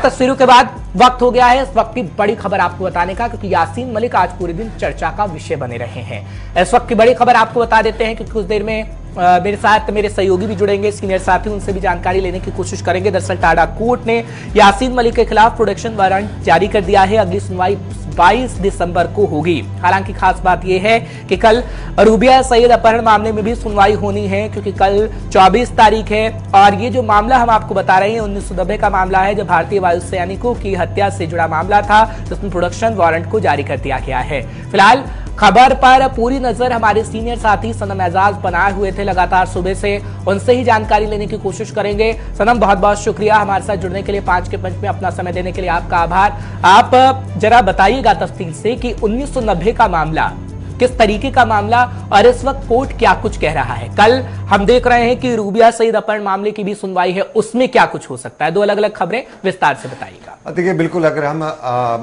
तस्वीरों के बाद वक्त हो गया है इस वक्त की बड़ी खबर आपको बताने का, क्योंकि यासीन मलिक आज पूरे दिन चर्चा का विषय बने रहे हैं। इस वक्त की बड़ी खबर आपको बता देते हैं कि कुछ देर में मेरे साथ मेरे सहयोगी भी जुड़ेंगे, सीनियर साथी, उनसे भी जानकारी लेने की कोशिश करेंगे। दरअसल टाडा कोर्ट ने यासीन मलिक के खिलाफ प्रोटेक्शन वारंट जारी कर दिया है। अगली सुनवाई 22 दिसंबर को होगी। हालांकि खास बात यह है कि कल रूबिया सईद अपहरण मामले में भी सुनवाई होनी है, क्योंकि कल 24 तारीख है और ये जो मामला हम आपको बता रहे हैं 1990 का मामला है, जब भारतीय वायुसैनिकों की हत्या से जुड़ा मामला था, जिसमें प्रोडक्शन वारंट को जारी कर दिया गया है। फिलहाल खबर पर पूरी नजर हमारे सीनियर साथी सनम एजाज बनाए हुए थे लगातार सुबह से, उनसे ही जानकारी लेने की कोशिश करेंगे। सनम, बहुत बहुत शुक्रिया हमारे साथ जुड़ने के लिए, 5 के पंच में अपना समय देने के लिए आपका आभार। आप जरा बताइएगा तफसील से कि 1990 का मामला किस तरीके का मामला और इस वक्त कोर्ट क्या कुछ कह रहा है। कल हम देख रहे हैं कि रूबिया सईद अपहरण मामले की भी सुनवाई है, उसमें क्या कुछ हो सकता है। दो अलग अलग खबरें, विस्तार से बताइएगा। देखिए, बिल्कुल, अगर हम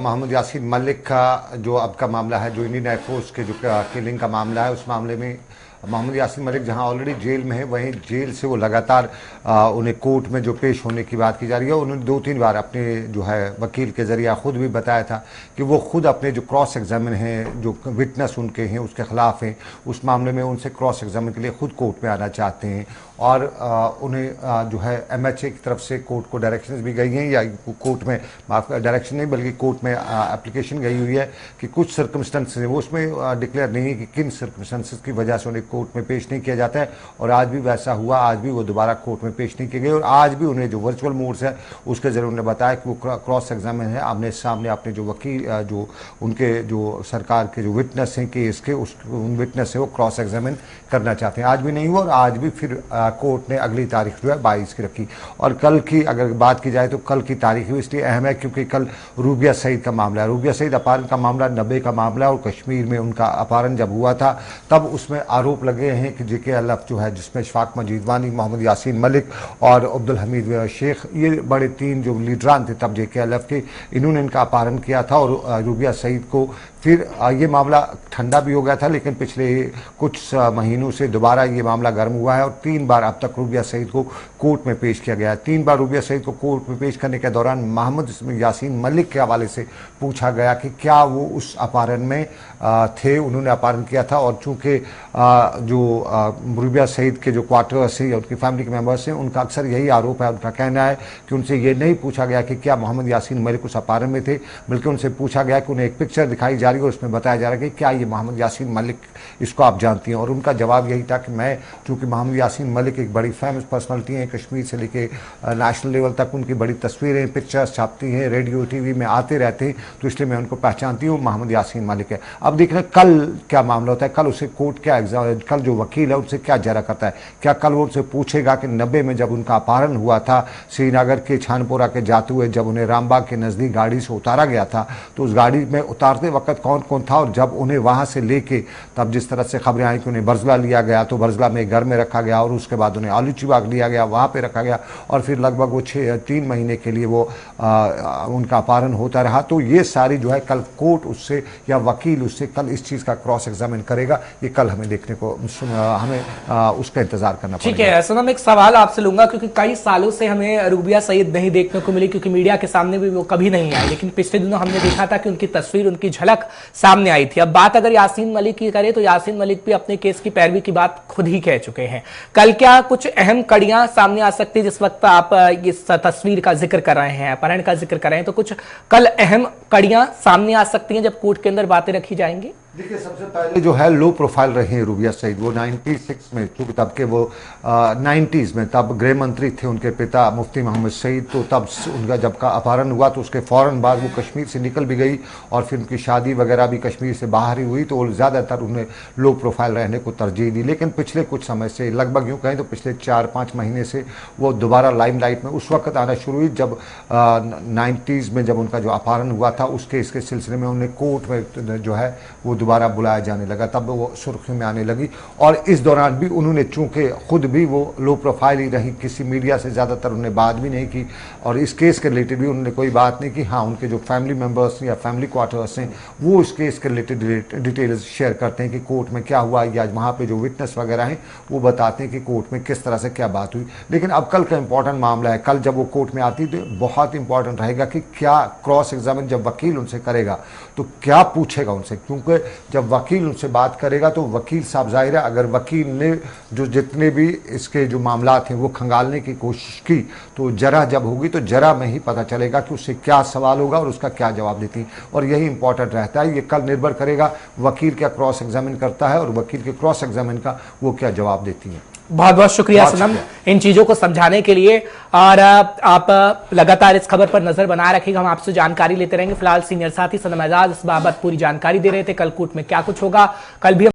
मोहम्मद यासीन मलिक का जो अब का मामला है, जो इंडियन एयरफोर्स के जो किलिंग का मामला है, उस मामले में मोहम्मद यासीन मलिक जहां ऑलरेडी जेल में है, वहीं जेल से वो लगातार उन्हें कोर्ट में जो पेश होने की बात की जा रही है। उन्होंने 2-3 बार अपने जो है वकील के जरिए खुद भी बताया था कि वो खुद अपने जो क्रॉस एग्जामिन हैं, जो विटनेस उनके हैं, उसके खिलाफ हैं, उस मामले में उनसे क्रॉस एग्जामिन के लिए खुद कोर्ट में आना चाहते हैं। और उन्हें जो है MHA की तरफ से कोर्ट को डायरेक्शंस भी गई हैं, या कोर्ट में डायरेक्शन नहीं बल्कि कोर्ट में एप्लीकेशन गई हुई है कि कुछ सर्कमस्टेंसेस हैं, वो उसमें डिक्लेयर नहीं है कि किन सर्कमस्टेंसेस की वजह से उन्हें कोर्ट में पेश नहीं किया जाता है। और आज भी वैसा हुआ, आज भी वो दोबारा कोर्ट में पेश नहीं किए गए। और आज भी उन्हें जो वर्चुअल मोड्स है उसके जरिए उन्होंने बताया कि वो क्रॉस एग्जामिन है, आमने सामने अपने जो वकील जो उनके जो सरकार के जो विटनेस हैं केस के, उन विटनेस से वो क्रॉस एग्जामिन करना चाहते हैं। आज भी नहीं हुआ और आज भी फिर कोर्ट ने अगली तारीख जो है 22 की रखी। और कल की अगर बात की जाए तो कल की तारीख भी इसलिए अहम है क्योंकि कल रूबिया सईद का मामला है। रूबिया सईद अपहरण का मामला 90 का मामला है और कश्मीर में उनका अपहरण जब हुआ था तब उसमें आरोप लगे हैं कि JK-LF जो है, जिसमें इशफाक मजीद वानी, मोहम्मद यासीन मलिक और अब्दुल हमीद शेख, ये बड़े 3 जो लीडरान थे तब JK-LF के, इन्होंने इनका अपहरण किया था। और रूबिया सईद को फिर ये मामला ठंडा भी हो गया था, लेकिन पिछले कुछ महीनों से दोबारा ये मामला गर्म हुआ है और 3 बार अब तक रूबिया सईद को कोर्ट में पेश किया गया है। 3 बार रूबिया सईद को कोर्ट में पेश करने के दौरान मोहम्मद यासीन मलिक के हवाले से पूछा गया कि क्या वो उस अपहरण में थे, उन्होंने अपहरण किया था। और चूंकि जो रूबिया सईद के जो क्वार्टर्स हैं या उनकी फैमिली के मेंबर्स हैं, उनका अक्सर यही आरोप है, उनका कहना है कि उनसे ये नहीं पूछा गया कि क्या मोहम्मद यासीन मलिक उस अपहरण में थे, बल्कि उनसे पूछा गया कि उन्हें एक पिक्चर दिखाई जा रही है और उसमें बताया जा रहा है कि क्या ये मोहम्मद यासीन मलिक, इसको आप जानती हैं। और उनका जवाब यही था कि मैं, चूँकि मोहम्मद यासीन मलिक एक बड़ी फेमस पर्सनैलिटी हैं, कश्मीर से लेके नेशनल लेवल तक उनकी बड़ी तस्वीरें, पिक्चर्स छापती हैं, रेडियो TV में आते रहते हैं, तो इसलिए मैं उनको पहचानती हूँ, मोहम्मद यासीन मलिक है। अब देख रहे हैं कल क्या मामला होता है, कल उसे कोर्ट क्या कल जो वकील है उनसे क्या जरा करता है। क्या कल वो उनसे पूछेगा कि 90 में जब उनका अपहरण हुआ था श्रीनगर के छानपोरा के जाते हुए, जब उन्हें रामबाग के नज़दीक गाड़ी से उतारा गया था, तो उस गाड़ी में उतारते वक्त कौन कौन था, और जब उन्हें वहाँ से लेके तब जिस तरह से खबरें आई कि उन्हें बरजला लिया गया, तो बरजला में घर में रखा गया और उसके बाद उन्हें आलूची बाग लिया गया, वहाँ पर रखा गया और फिर लगभग वो 3 महीने के लिए वो उनका अपहरण होता रहा। तो ये सारी जो है कल कोर्ट उससे या वकील उससे कल इस चीज़ का क्रॉस एग्जामिन करेगा। ये कल हमें देखने को, हमें उसका इंतजार करना पड़ेगा। ठीक है सनम, एक सवाल आपसे लूंगा, क्योंकि कई सालों से हमें रूबिया सईद नहीं देखने को मिली, क्योंकि मीडिया के सामने भी वो कभी नहीं आई, लेकिन पिछले दिनों हमने देखा था कि उनकी तस्वीर, उनकी झलक सामने आई थी। अब बात अगर यासीन मलिक की करें तो यासीन मलिक भी अपने केस की पैरवी की बात खुद ही कह चुके हैं। कल क्या कुछ अहम कड़ियां सामने आ सकती है? जिस वक्त आप इस तस्वीर का जिक्र कर रहे हैं, अपहरण का जिक्र कर रहे हैं, तो कुछ कल अहम कड़ियां सामने आ सकती हैं जब कोर्ट के अंदर बातें रखी जाएंगी? देखिए, सबसे पहले जो है लो प्रोफाइल रहे हैं रूबिया सईद। वो 96 में, चूँकि तब के वो 90s में तब गृह मंत्री थे उनके पिता मुफ्ती मोहम्मद सईद, तो तब उनका जब का अपहरण हुआ तो उसके फ़ौरन बाद वो कश्मीर से निकल भी गई और फिर उनकी शादी वगैरह भी कश्मीर से बाहर ही हुई, तो वो ज़्यादातर उन्हें लो प्रोफाइल रहने को तरजीह दी। लेकिन पिछले कुछ समय से, लगभग यूँ कहें तो पिछले 4-5 महीने से वो दोबारा लाइमलाइट में उस वक्त आना शुरू हुई जब 90s में जब उनका जो अपहरण हुआ था, उसके इसके सिलसिले में उन्हें कोर्ट में जो है वो दोबारा बुलाया जाने लगा, तब वो सुर्खियों में आने लगी। और इस दौरान भी उन्होंने, चूंकि खुद भी वो लो प्रोफाइल ही रही, किसी मीडिया से ज़्यादातर उन्होंने बात भी नहीं की और इस केस के रिलेटेड भी उन्होंने कोई बात नहीं की। हाँ, उनके जो फैमिली मेम्बर्स या फैमिली क्वार्टर्स हैं वो इस केस के रिलेटेड डिटेल्स शेयर करते हैं कि कोर्ट में क्या हुआ, या वहाँ पे जो विटनेस वगैरह हैं वो बताते हैं कि कोर्ट में किस तरह से क्या बात हुई। लेकिन अब कल का इंपॉर्टेंट मामला है, कल जब वो कोर्ट में आती तो बहुत इंपॉर्टेंट रहेगा कि क्या क्रॉस एग्जामिन जब वकील उनसे करेगा तो क्या पूछेगा उनसे, क्योंकि जब वकील उनसे बात करेगा तो वकील साहब, जाहिर है अगर वकील ने जो जितने भी इसके जो मामला थे वो खंगालने की कोशिश की तो जरा जब होगी तो जरा में ही पता चलेगा कि उससे क्या सवाल होगा और उसका क्या जवाब देती। और यही इंपॉर्टेंट रहता है, ये कल निर्भर करेगा वकील क्या क्रॉस एग्जामिन करता है और वकील के क्रॉस एग्जामिन का वो क्या जवाब देती है। बहुत बहुत शुक्रिया सनम इन चीजों को समझाने के लिए, और आप लगातार इस खबर पर नजर बनाए रखिएगा, हम आपसे जानकारी लेते रहेंगे। फिलहाल सीनियर साथी सनम एजाज इस बाबत पूरी जानकारी दे रहे थे, कल कोर्ट में क्या कुछ होगा कल भी